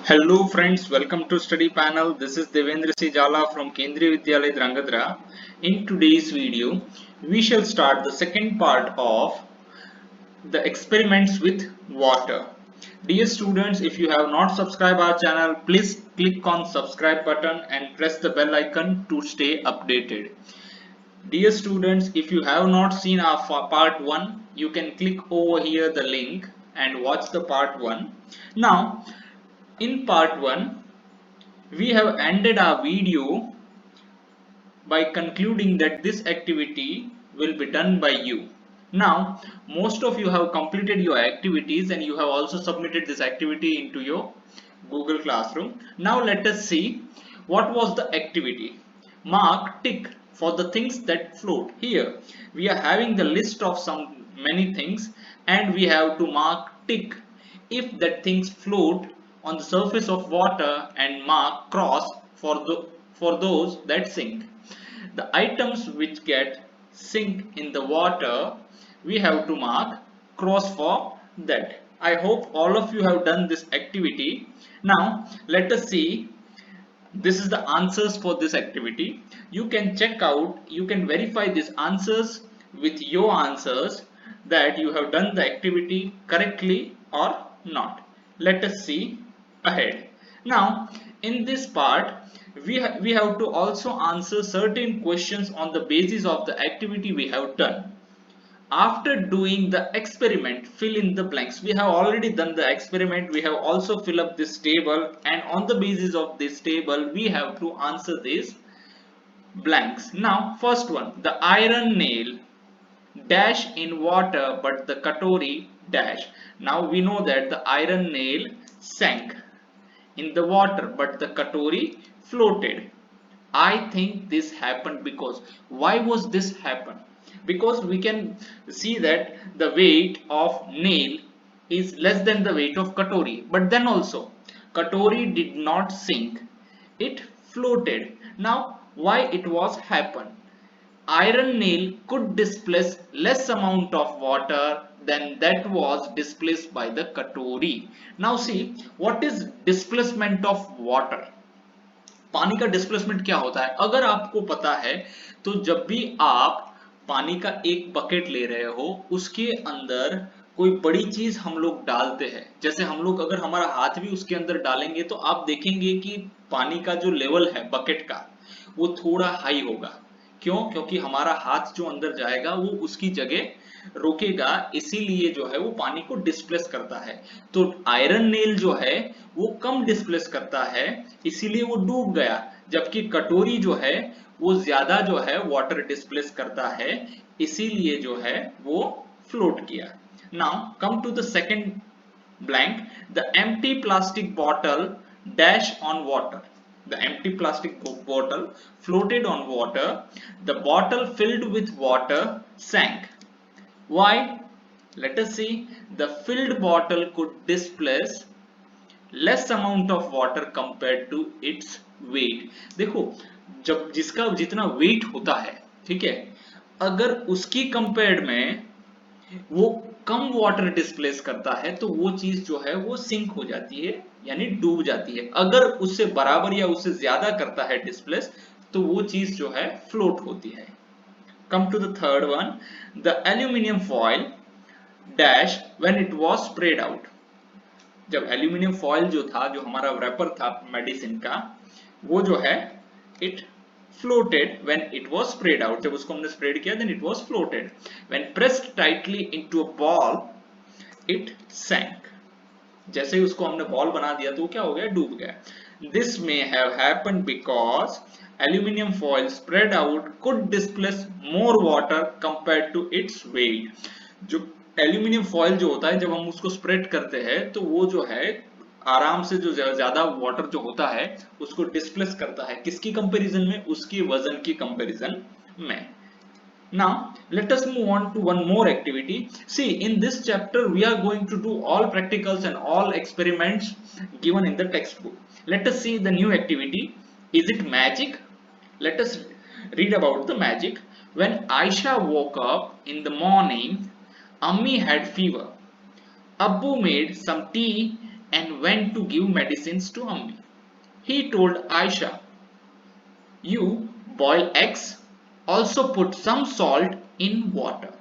Hello friends, welcome to study panel. This is Devendra C. Jala from Kendriya Vidyalaya Drangadra. In today's video, we shall start the second part of the experiments with water. Dear students, if you have not subscribed our channel, please click on subscribe button and press the bell icon to stay updated. Dear students, if you have not seen our part 1, you can click over here the link and watch the part 1. Now, in part 1, we have ended our video by concluding that this activity will be done by you. Now, most of you have completed your activities and you have also submitted this activity into your Google Classroom. Now let us see what was the activity. Mark tick for the things that float. Here we are having the list of some many things and we have to mark tick if that things float on the surface of water and mark cross for those that sink. The items which get sink in the water, we have to mark cross for that. I hope all of you have done this activity. Now let us see, this is the answers for this activity. You can check out, you can verify these answers with your answers that you have done the activity correctly or not. Let us see ahead. Now in this part, we have to also answer certain questions on the basis of the activity we have done. After doing the experiment, fill in the blanks. We have already done the experiment, we have also fill up this table, and on the basis of this table we have to answer these blanks. Now first one, the iron nail dash in water but the katori dash. Now we know that the iron nail sank in the water but the katori floated. I think this happened because, why was this happen? Because we can see that the weight of nail is less than the weight of katori, but then also katori did not sink, it floated. Now why it was happen? Iron nail could displace less amount of water than that was displaced by the katori. Now see, what is displacement of water? पानी का displacement क्या होता है अगर आपको पता है, तो जब भी आप पानी का एक बकेट ले रहे हो उसके अंदर कोई बड़ी चीज हम लोग डालते हैं, जैसे हम लोग अगर हमारा हाथ भी उसके अंदर डालेंगे तो आप देखेंगे कि पानी का जो लेवल है बकेट का वो थोड़ा हाई होगा। क्यों? क्योंकि हमारा हाथ जो अंदर जाएगा वो उसकी जगह रोकेगा, इसीलिए जो है वो पानी को डिस्प्लेस करता है। तो आयरन नेल जो है वो कम डिस्प्लेस करता है, इसीलिए वो डूब गया, जबकि कटोरी जो है वो ज्यादा जो है वाटर डिस्प्लेस करता है, इसीलिए जो है वो फ्लोट किया। Now come to the second blank, the empty plastic bottle dash on water. The empty plastic bottle floated on water. The bottle filled with water sank. Why? Let us see. The filled bottle could displace less amount of water compared to its weight. देखो, जब जिसका जितना weight होता है, ठीक है, अगर उसकी कंपेयर में वो कम वाटर डिस्प्लेस करता है तो वो चीज जो है वो सिंक हो जाती है, यानी डूब जाती है। अगर उससे बराबर या उससे ज्यादा करता है डिस्प्लेस तो वो चीज जो है फ्लोट होती है। Come to the third one, the aluminium foil dash when it was spread out. जब एल्यूमिनियम फॉइल जो था, जो हमारा रैपर था मेडिसिन का, वो जो है it floated when it was sprayed out. जब उसको हमने स्प्रेड किया then it was floated. When pressed tightly into a ball it sank. जैसे ही उसको हमने बॉल बना दिया तो क्या हो गया? डूब गया। This may have happened because aluminum foil spread out could displace more water compared to its weight. जो एल्यूमिनियम फॉइल जो होता है जब हम उसको स्प्रेड करते हैं तो वो जो है आराम से जो ज्यादा वाटर जो होता है उसको डिस्प्लेस करता है, किसकी कंपैरिजन में? उसके वजन की कंपैरिजन में। Now let us move on to one more activity. See, in this chapter we are going to do all practicals and all experiments given in the textbook. Let us see the new activity. Is it magic? Let us read about the magic. When Aisha woke up in the morning, Ammi had fever. Abbu made some tea and went to give medicines to Ammi. He told Aisha, "You boil eggs, also put some salt in water."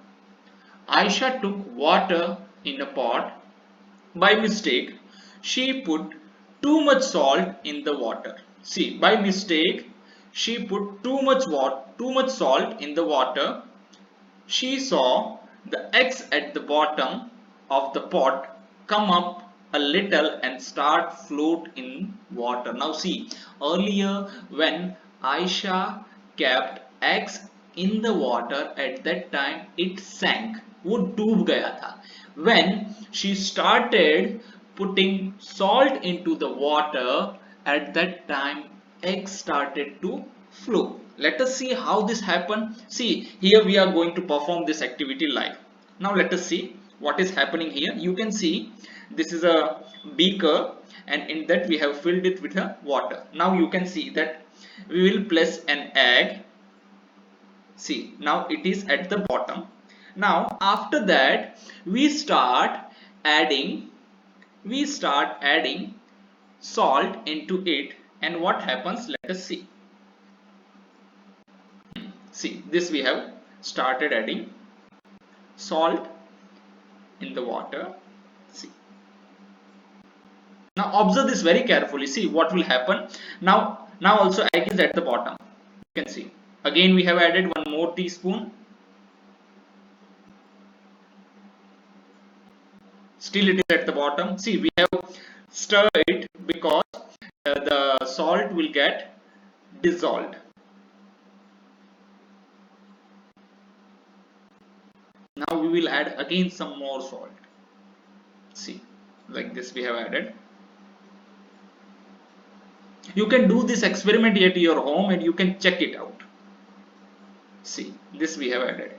Aisha took water in a pot. By mistake, she put too much salt in the water. See, by mistake, she put too much salt in the water. She saw the eggs at the bottom of the pot come up a little and start float in water. Now see, earlier when Aisha kept eggs in the water, at that time it sank, वो डूब गया था. When she started putting salt into the water, at that time eggs started to flow. Let us see how this happened. See, here we are going to perform this activity live. Now let us see what is happening here. You can see this is a beaker, and in that we have filled it with water. Now you can see that we will place an egg. See, now it is at the bottom. Now after that we start adding salt into it, and what happens, let us see. See, this we have started adding salt in the water. See, now observe this very carefully. See what will happen. Now also egg is at the bottom. You can see again we have added one more teaspoon. Still it is at the bottom. See, we have stirred it because the salt will get dissolved. Now we will add again some more salt. See, like this we have added. You can do this experiment at your home and you can check it out. See, this we have added.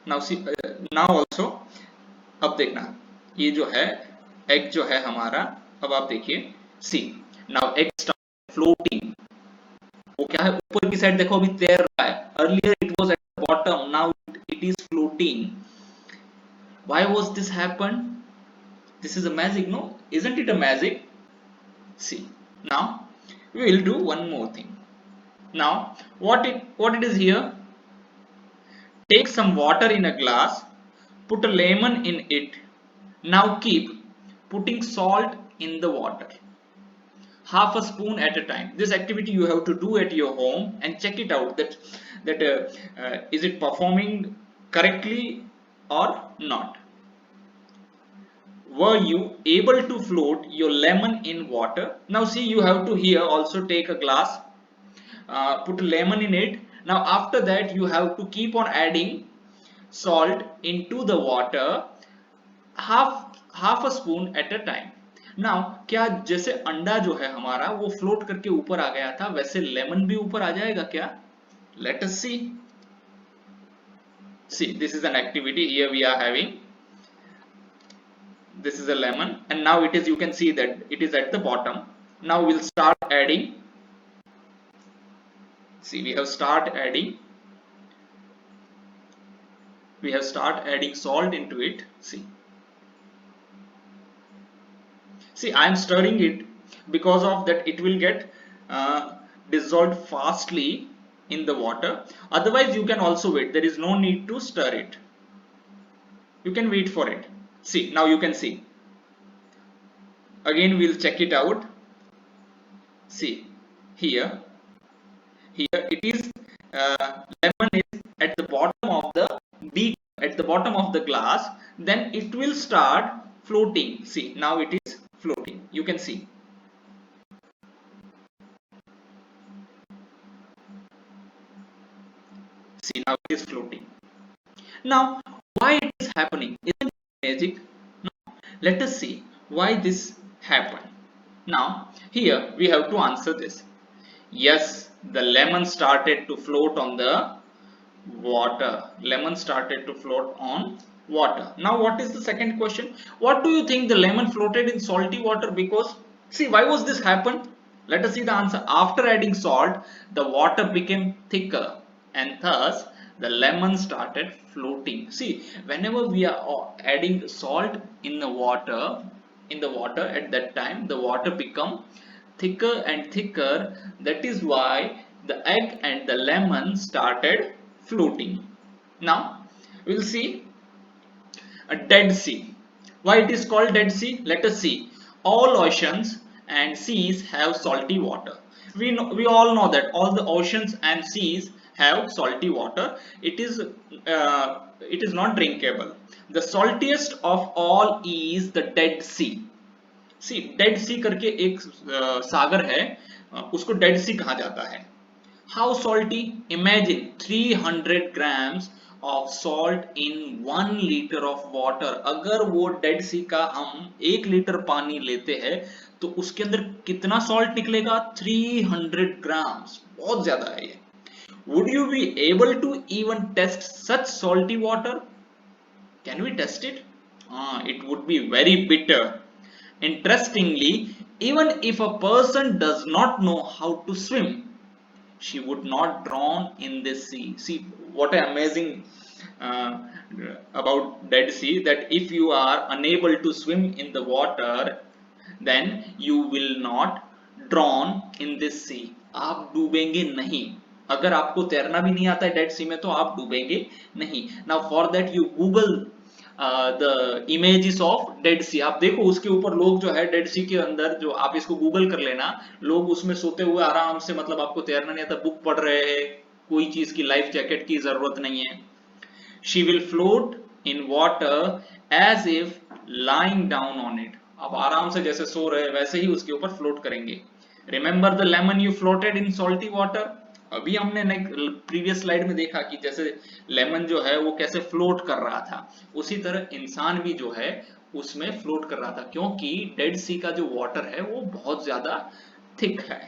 Now see, now also अब देखना, ये जो है egg जो है हमारा, अब आप देखिए, see, now egg start floating. वो क्या है, ऊपर की साइड देखो अभी तैर रहा है. Earlier it was at the bottom, now it is floating. Why was this happen? This is a magic, no? Isn't it a magic? See, now we will do one more thing. Now what it is here? Take some water in a glass, put a lemon in it. Now keep putting salt in the water, half a spoon at a time. This activity you have to do at your home and check it out that is it performing correctly or not. Were you able to float your lemon in water? Now see, you have to here also take a glass, put a lemon in it. Now after that you have to keep on adding salt into the water, half a spoon at a time. Now क्या जैसे अंडा जो है हमारा वो float करके ऊपर आ गया था, वैसे लेमन भी ऊपर आ जाएगा क्या? Let us see. See, this is an activity. Here we are having, this is a lemon, and now it is, you can see that it is at the bottom. Now we'll start adding. See, we have start adding salt into it. See, I am stirring it because of that it will get dissolved fastly in the water. Otherwise you can also wait, there is no need to stir it, you can wait for it. See, now you can see, again we'll check it out. See, here it is, lemon is at the bottom of the beak, at the bottom of the glass, then it will start floating. See, now it is floating, you can see. See, now it is floating. Now why it is happening? Isn't it magic? Now let us see why this happened. Now here we have to answer this. Yes, the lemon started to float on the water. Lemon started to float on water. Now what is the second question? What do you think the lemon floated in salty water? Because see, why was this happen? Let us see the answer. After adding salt, the water became thicker and thus the lemon started floating. See, whenever we are adding salt in the water at that time, the water become thicker and thicker. That is why the egg and the lemon started floating. Now, we'll see a Dead Sea. Why it is called Dead Sea? Let us see. All oceans and seas have salty water. We all know that all the oceans and seas have salty water. It is not drinkable. The saltiest of all is the Dead Sea. See Dead Sea करके एक सागर है, उसको dead सी कहा जाता है. How salty? Imagine 300 grams of salt in 1 litre of water. अगर वो dead सी का हम 1 लीटर पानी लेते हैं तो उसके अंदर कितना सॉल्ट निकलेगा? 300 ग्राम्स. बहुत ज्यादा है ये. Would you be able to even taste such salty water? Can we taste it? It would be very bitter. Interestingly, even if a person does not know how to swim, she would not drown in this sea. See what an amazing uh, about Dead Sea, that if you are unable to swim in the water, then you will not drown in this sea. आप डूबेंगे नहीं. अगर आपको तैरना भी नहीं आता है डेड सी में तो आप डूबेंगे नहीं. Now for that you Google the images of Dead Sea. आप देखो उसके ऊपर लोग जो है डेड सी के अंदर, जो आप इसको गूगल कर लेना, लोग उसमें सोते हुए आराम से, मतलब आपको तैरना नहीं आता, बुक पढ़ रहे हैं, कोई चीज की लाइफ जैकेट की जरूरत नहीं है. She will float in water as if lying down on it. आप आराम से जैसे सो रहे वैसे ही उसके ऊपर फ्लोट करेंगे. Remember the lemon you floated in salty water. अभी हमने प्रीवियस स्लाइड में देखा कि जैसे लेमन जो है वो कैसे फ्लोट कर रहा था, उसी तरह इंसान भी जो है उसमें फ्लोट कर रहा था, क्योंकि डेड सी का जो वाटर है वो बहुत ज्यादा थिक है.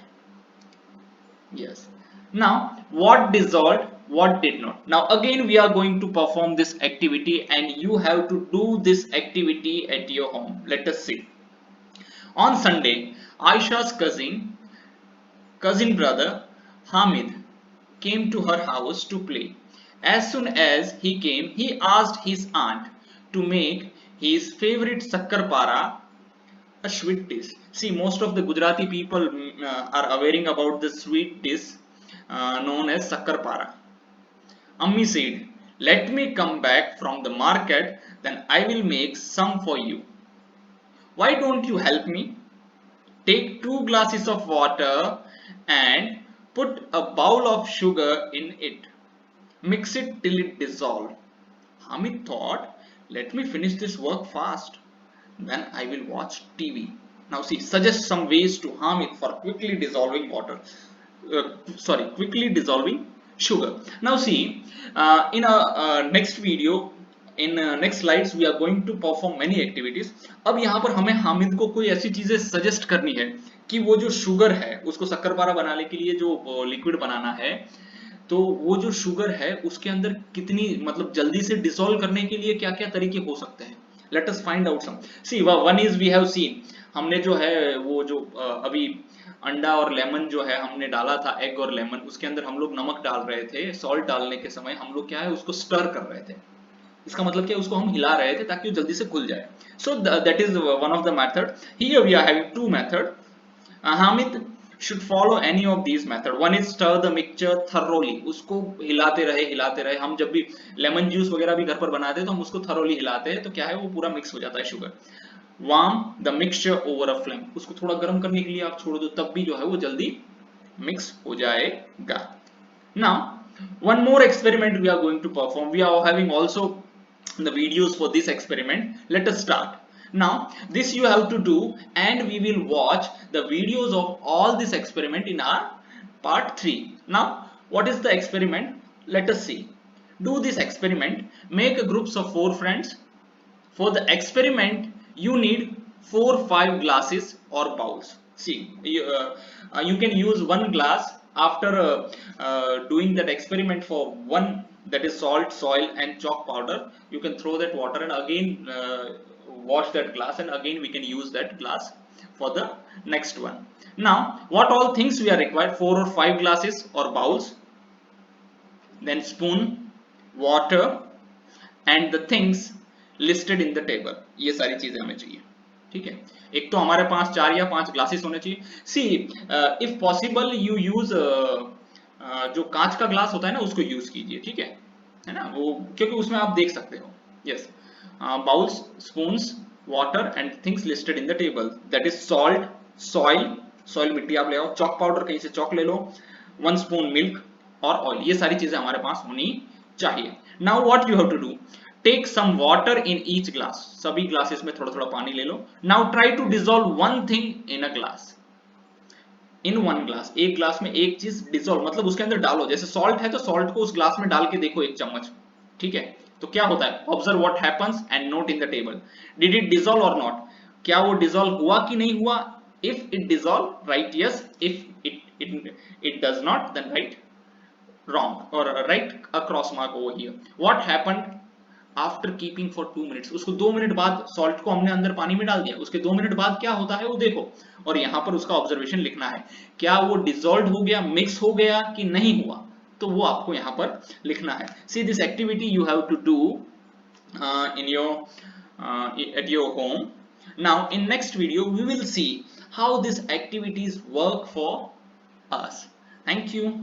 Yes. Now what dissolved, what did not. Now again we are going to perform this activity and you have to do this activity at your home. Let us see. On Sunday, Aisha's cousin brother Hamid came to her house to play. As soon as he came, he asked his aunt to make his favorite sakkarpara, a sweet dish. See, most of the Gujarati people are aware about the sweet dish known as sakkarpara. Ammi said, "Let me come back from the market, then I will make some for you. Why don't you help me? Take 2 glasses of water and put a bowl of sugar in it. Mix it till it dissolves." Hamid thought, "Let me finish this work fast. Then I will watch TV." Now see, suggest some ways to Hamid for quickly dissolving sugar. Now see, in a next video, in next slides we are going to perform many activities. अब यहाँ पर हमें हामिद को कोई ऐसी चीजें suggest करनी है कि वो जो शुगर है, उसको शक्करपारा बनाने के लिए जो लिक्विड बनाना है, तो वो जो शुगर है उसके अंदर कितनी, मतलब जल्दी से डिसॉल्व करने के लिए क्या क्या तरीके हो सकते हैं. Let us find out some. See one is we have seen, हमने जो है वो जो अभी अंडा और लेमन जो है हमने डाला था, एग और लेमन, उसके अंदर हम लोग नमक डाल रहे थे. सॉल्ट डालने के समय हम लोग क्या है उसको स्टर कर रहे थे. इसका मतलब क्या है, उसको हम हिला रहे थे ताकि वो जल्दी से खुल जाए. So that is one of the method. Here we are having 2 method. Hamid should follow any of these method. One is stir the mixture thoroughly. उसको हिलाते रहे. हम जब भी लेमन जूस वगैरह भी घर पर बनाते हैं तो हम उसको thoroughly हिलाते हैं, तो क्या है वो पूरा मिक्स हो जाता है sugar. Warm the mixture over a flame. उसको थोड़ा गर्म करने के लिए आप छोड़ दो, तब भी जो है वो जल्दी मिक्स हो जाएगा. Now one more experiment we are going to perform. We are having also the videos for this experiment. Let us start. Now this you have to do, and we will watch the videos of all this experiment in our part 3. Now what is the experiment? Let us see. Do this experiment. Make a groups of 4 friends. For the experiment you need 4-5 glasses or bowls. See, you can use 1 glass. After doing that experiment for 1, that is salt, soil and chalk powder, you can throw that water and again wash that glass, and again we can use that glass for the next one. Now what all things we are required? 4 or 5 glasses or bowls, then spoon, water and the things listed in the table. ये सारी चीजें हमें चाहिए, ठीक है। एक तो हमारे पास 4 या 5 ग्लासेस होने चाहिए। See if possible you use जो कांच का ग्लास होता है ना उसको यूज कीजिए, ठीक है ना, वो क्योंकि उसमें आप देख सकते हो। Yes, bowls, spoons, water and things listed in the table, that is salt, soil, soil मिट्टी आप ले आओ, चॉक पाउडर कहीं से चॉक ले लो, 1 स्पून मिल्क और ऑयल, ये सारी चीजें हमारे पास होनी चाहिए। Now what you have to do, take some water in each glass, सभी ग्लासेस में थोड़ा थोड़ा पानी ले लो। Now try to dissolve one thing in a glass, in one glass, एक ग्लास में एक चीज डिसॉल्व मतलब उसके अंदर डालो, जैसे सॉल्ट है तो सॉल्ट को उस ग्लास में डाल के देखो 1 चम्मच, ठीक है, तो क्या होता है, observe what happens and note in the table, did it dissolve और नॉट, क्या वो डिसॉल्व हुआ कि नहीं हुआ, if it dissolve write yes, if it does not then write wrong or write a cross mark over here. What happened after keeping for 2 minutes, उसको 2 minute बाद salt को हमने अंदर पानी में डाल दिया, उसके 2 मिनट बाद क्या होता है वो देखो, और यहाँ पर उसका ऑब्जर्वेशन लिखना है, क्या वो डिसॉल्व हो गया, मिक्स हो गया कि नहीं हुआ, तो वो आपको यहाँ पर लिखना है। See this activity you have to do in your at your home. Now in next video we will see how these activities work for us. Thank you.